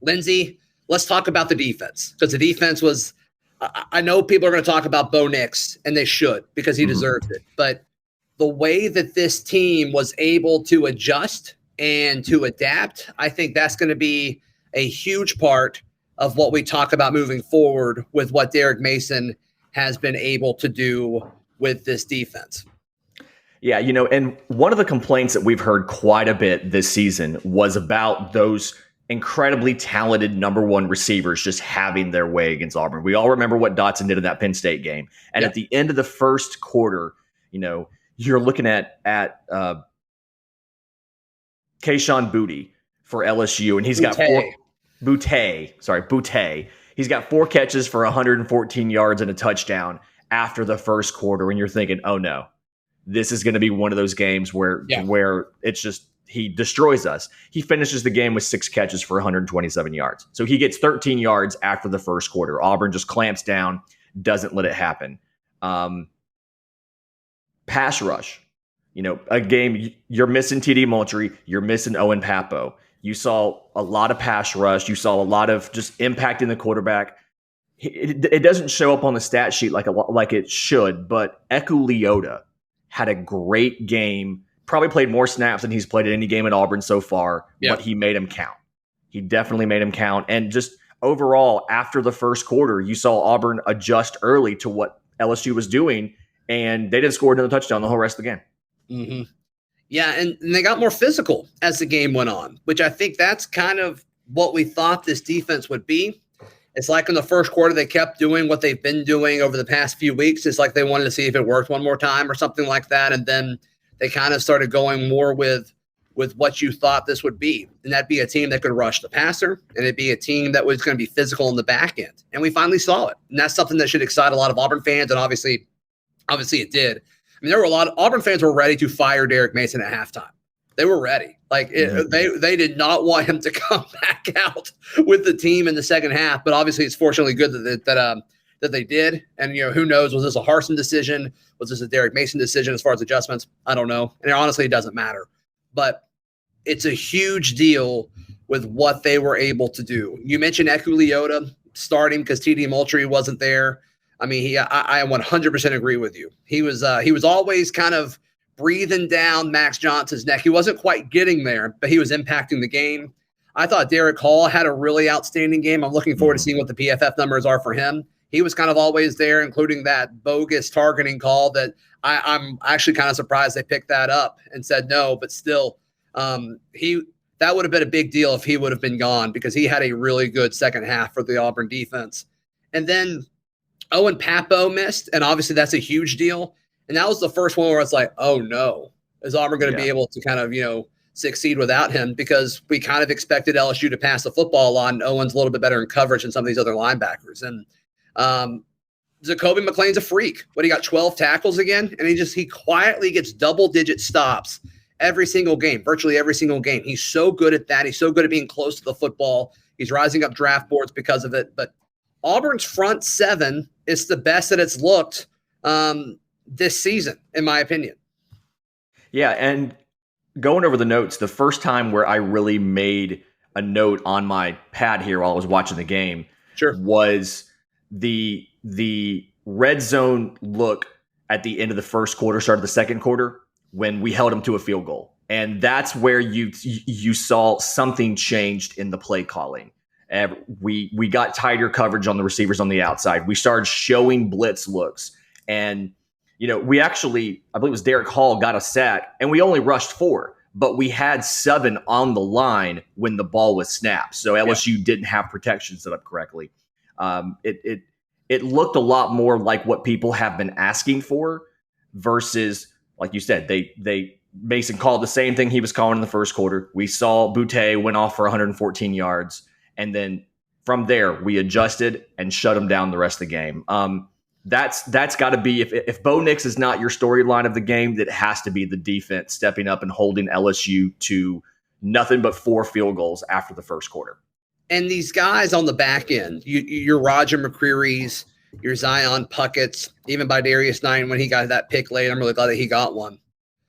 Lindsay, let's talk about the defense, because the defense was I know people are going to talk about Bo Nix, and they should, because he deserved it. But the way that this team was able to adjust and to adapt, I think that's going to be a huge part of what we talk about moving forward with what Derek Mason has been able to do with this defense. Yeah, and one of the complaints that we've heard quite a bit this season was about those incredibly talented number one receivers just having their way against Auburn. We all remember what Dotson did in that Penn State game. And at the end of the first quarter, you're looking at Kayshon Boutte for LSU, and he's got Boutte. He's got 4 catches for 114 yards and a touchdown after the first quarter, and you're thinking, oh no, this is going to be one of those games where it's just he destroys us. He finishes the game with 6 catches for 127 yards. So he gets 13 yards after the first quarter. Auburn just clamps down, doesn't let it happen. Pass rush. A game, you're missing TD Moultrie, you're missing Owen Papo. You saw a lot of pass rush. You saw a lot of just impacting the quarterback. It doesn't show up on the stat sheet like it should, but Eku Leota had a great game. Probably played more snaps than he's played at any game at Auburn so far, but he made him count. He definitely made him count. And just overall, after the first quarter, you saw Auburn adjust early to what LSU was doing, and they didn't score another touchdown the whole rest of the game. Mm-hmm. Yeah, and they got more physical as the game went on, which I think that's kind of what we thought this defense would be. It's like in the first quarter, they kept doing what they've been doing over the past few weeks. It's like they wanted to see if it worked one more time or something like that, and then they kind of started going more with what you thought this would be. And that'd be a team that could rush the passer, and it'd be a team that was going to be physical in the back end. And we finally saw it. And that's something that should excite a lot of Auburn fans. And obviously it did. I mean, there were a lot of Auburn fans were ready to fire Derek Mason at halftime. They were ready. They did not want him to come back out with the team in the second half. But obviously it's fortunately good that they did. And, who knows, was this a Harsin decision? Was this a Derek Mason decision as far as adjustments? I don't know. And honestly, it doesn't matter. But it's a huge deal with what they were able to do. You mentioned Eku Leota starting because TD Moultrie wasn't there. I mean, I 100% agree with you. He was always kind of breathing down Max Johnson's neck. He wasn't quite getting there, but he was impacting the game. I thought Derek Hall had a really outstanding game. I'm looking forward to seeing what the PFF numbers are for him. He was kind of always there, including that bogus targeting call that I'm actually kind of surprised they picked that up and said no, but still, that would have been a big deal if he would have been gone, because he had a really good second half for the Auburn defense. And then Owen Papo missed, and obviously that's a huge deal. And that was the first one where it's like, oh no, is Auburn going to be able to kind of, succeed without him? Because we kind of expected LSU to pass the football a lot, and Owen's a little bit better in coverage than some of these other linebackers. And Zakoby McClain's a freak. But he got 12 tackles again, and he quietly gets double-digit stops every single game, virtually every single game. He's so good at that. He's so good at being close to the football. He's rising up draft boards because of it. But Auburn's front seven is the best that it's looked this season, in my opinion. Yeah, and going over the notes, the first time where I really made a note on my pad here while I was watching the game was the red zone look at the end of the first quarter, start of the second quarter, when we held them to a field goal. And that's where you saw something changed in the play calling. We got tighter coverage on the receivers on the outside. We started showing blitz looks. And, we actually, I believe it was Derek Hall, got a sack, and we only rushed 4. But we had 7 on the line when the ball was snapped. So LSU didn't have protection set up correctly. It looked a lot more like what people have been asking for versus, like you said, Mason called the same thing he was calling in the first quarter. We saw Boutte went off for 114 yards. And then from there, we adjusted and shut him down the rest of the game. That's got to be, if Bo Nix is not your storyline of the game, that has to be the defense stepping up and holding LSU to nothing but 4 field goals after the first quarter. And these guys on the back end, your Roger McCreary's, your Zion Puckett's, even by Darius Knight when he got that pick late, I'm really glad that he got one.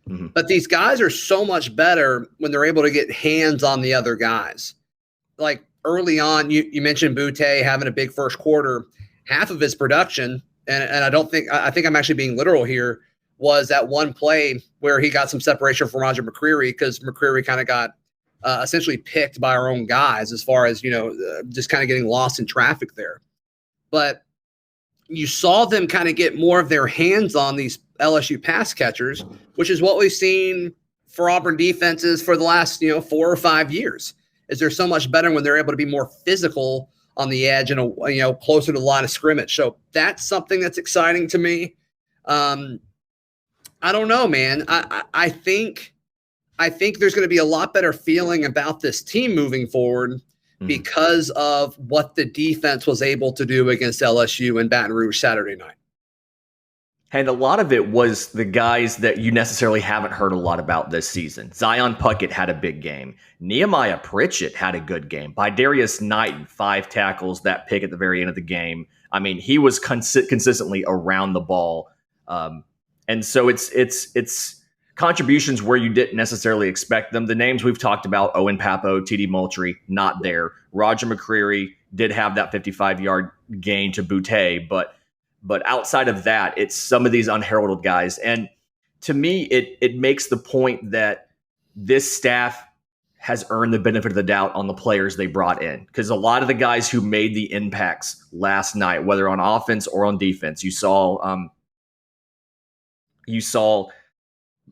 Mm-hmm. But these guys are so much better when they're able to get hands on the other guys. Like early on, you mentioned Butte having a big first quarter. Half of his production, and I think I'm actually being literal here, was that one play where he got some separation from Roger McCreary because McCreary kind of got essentially picked by our own guys as far as, just kind of getting lost in traffic there. But you saw them kind of get more of their hands on these LSU pass catchers, which is what we've seen for Auburn defenses for the last, 4 or 5 years. Is they're so much better when they're able to be more physical on the edge and, closer to the line of scrimmage. So that's something that's exciting to me. I don't know, man. I think there's going to be a lot better feeling about this team moving forward because of what the defense was able to do against LSU in Baton Rouge Saturday night. And a lot of it was the guys that you necessarily haven't heard a lot about this season. Zion Puckett had a big game. Nehemiah Pritchett had a good game. Darius Knighton, 5 tackles, that pick at the very end of the game. I mean, he was consistently around the ball. And so it's contributions where you didn't necessarily expect them. The names we've talked about, Owen Papo, TD Moultrie, not there. Roger McCreary did have that 55-yard gain to Butte, but outside of that, it's some of these unheralded guys. And to me, it makes the point that this staff has earned the benefit of the doubt on the players they brought in. Because a lot of the guys who made the impacts last night, whether on offense or on defense, you saw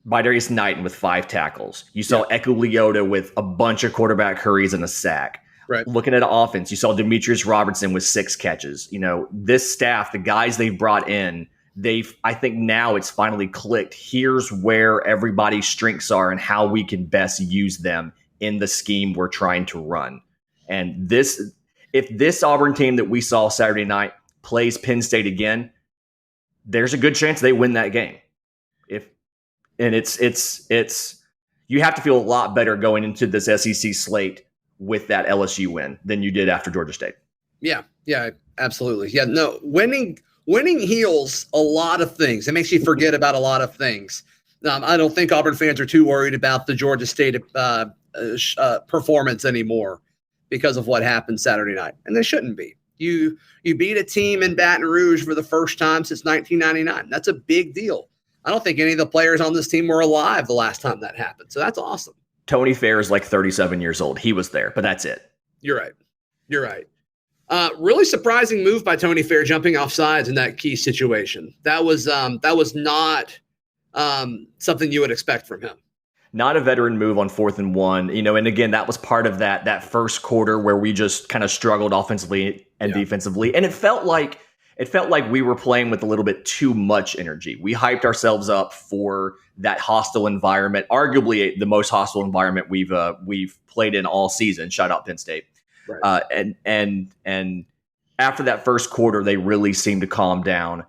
Darius Knighton with 5 tackles. You saw Eku Leota with a bunch of quarterback hurries and a sack. Right. Looking at offense, you saw Demetrius Robertson with 6 catches. This staff, the guys they've brought in, I think now it's finally clicked. Here's where everybody's strengths are and how we can best use them in the scheme we're trying to run. And if this Auburn team that we saw Saturday night plays Penn State again, there's a good chance they win that game. It's you have to feel a lot better going into this SEC slate with that LSU win than you did after Georgia State. Yeah, absolutely. Yeah, no, winning heals a lot of things. It makes you forget about a lot of things. I don't think Auburn fans are too worried about the Georgia State performance anymore because of what happened Saturday night, and they shouldn't be. You beat a team in Baton Rouge for the first time since 1999. That's a big deal. I don't think any of the players on this team were alive the last time that happened, so that's awesome. Tony Fair is like 37 years old. He was there, but that's it. You're right. Really surprising move by Tony Fair jumping off sides in that key situation. That was not something you would expect from him. Not a veteran move on 4th and 1. And again, that was part of that first quarter where we just kind of struggled offensively and defensively. And it felt like we were playing with a little bit too much energy. We hyped ourselves up for that hostile environment, arguably the most hostile environment we've played in all season. Shout out Penn State. Right. And after that first quarter, they really seemed to calm down.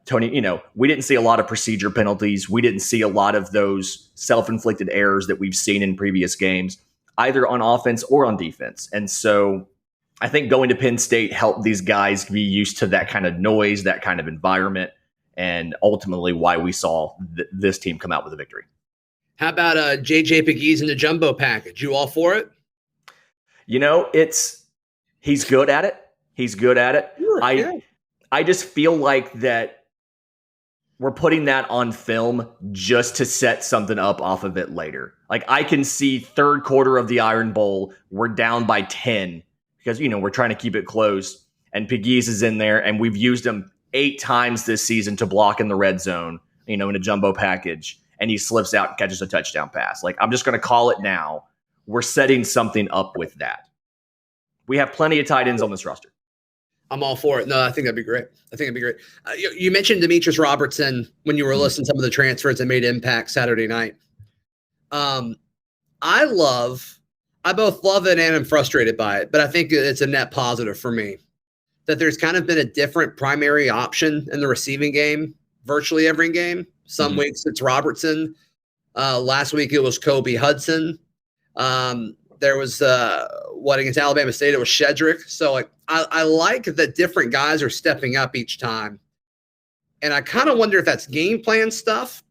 Tony, we didn't see a lot of procedure penalties. We didn't see a lot of those self-inflicted errors that we've seen in previous games, either on offense or on defense. And so I think going to Penn State helped these guys be used to that kind of noise, that kind of environment, and ultimately why we saw this team come out with a victory. How about J.J. Pegues in the jumbo package? You all for it? He's good at it. Sure, I just feel like that we're putting that on film just to set something up off of it later. Like I can see third quarter of the Iron Bowl, we're down by 10 because, we're trying to keep it close. And Pegues is in there, and we've used him 8 times this season to block in the red zone, in a jumbo package, and he slips out and catches a touchdown pass. Like, I'm just going to call it now. We're setting something up with that. We have plenty of tight ends on this roster. I'm all for it. No, I think that'd be great. You mentioned Demetrius Robertson when you were listing some of the transfers that made impact Saturday night. I both love it and I'm frustrated by it, but I think it's a net positive for me that there's kind of been a different primary option in the receiving game virtually every game. Some weeks it's Robertson. Last week it was Kobe Hudson. There was against Alabama State, it was Shedrick. So I like that different guys are stepping up each time. And I kind of wonder if that's game plan stuff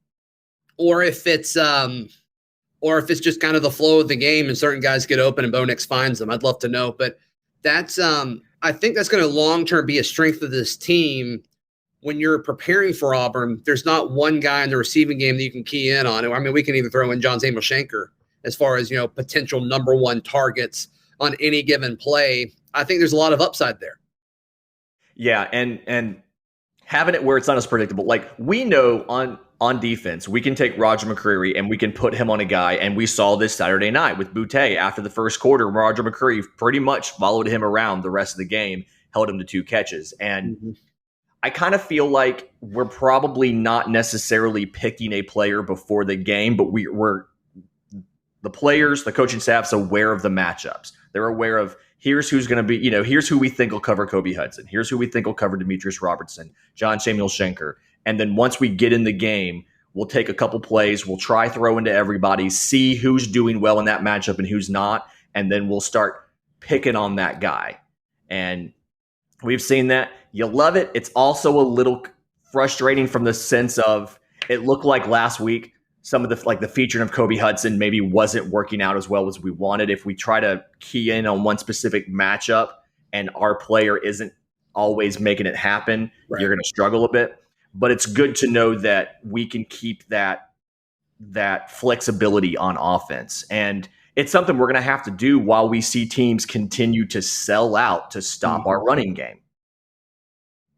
or if it's or if it's just kind of the flow of the game and certain guys get open and Bo Nix finds them. I'd love to know. But that's I think that's going to long-term be a strength of this team. When you're preparing for Auburn, there's not one guy in the receiving game that you can key in on. I mean, we can even throw in John Samuel Shanker as far as, potential number one targets on any given play. I think there's a lot of upside there. Yeah, and having it where it's not as predictable. Like, we know on defense, we can take Roger McCreary and we can put him on a guy, and we saw this Saturday night with Boutte. After the first quarter, Roger McCreary pretty much followed him around the rest of the game, held him to 2 catches. And I kind of feel like we're probably not necessarily picking a player before the game, but we're the players, the coaching staff's aware of the matchups. They're aware of, here's who's going to be, here's who we think will cover Kobe Hudson. Here's who we think will cover Demetrius Robertson, John Samuel Shanker. And then once we get in the game, we'll take a couple plays. We'll try throw into everybody, see who's doing well in that matchup and who's not. And then we'll start picking on that guy. And we've seen that. You love it. It's also a little frustrating from the sense of, it looked like last week, some of the featuring of Kobe Hudson maybe wasn't working out as well as we wanted. If we try to key in on one specific matchup and our player isn't always making it happen, right, you're going to struggle a bit. But it's good to know that we can keep that flexibility on offense. And it's something we're going to have to do while we see teams continue to sell out to stop our running game.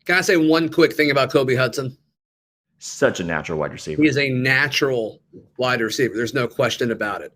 Can I say one quick thing about Kobe Hudson? Such a natural wide receiver. He is a natural wide receiver. There's no question about it.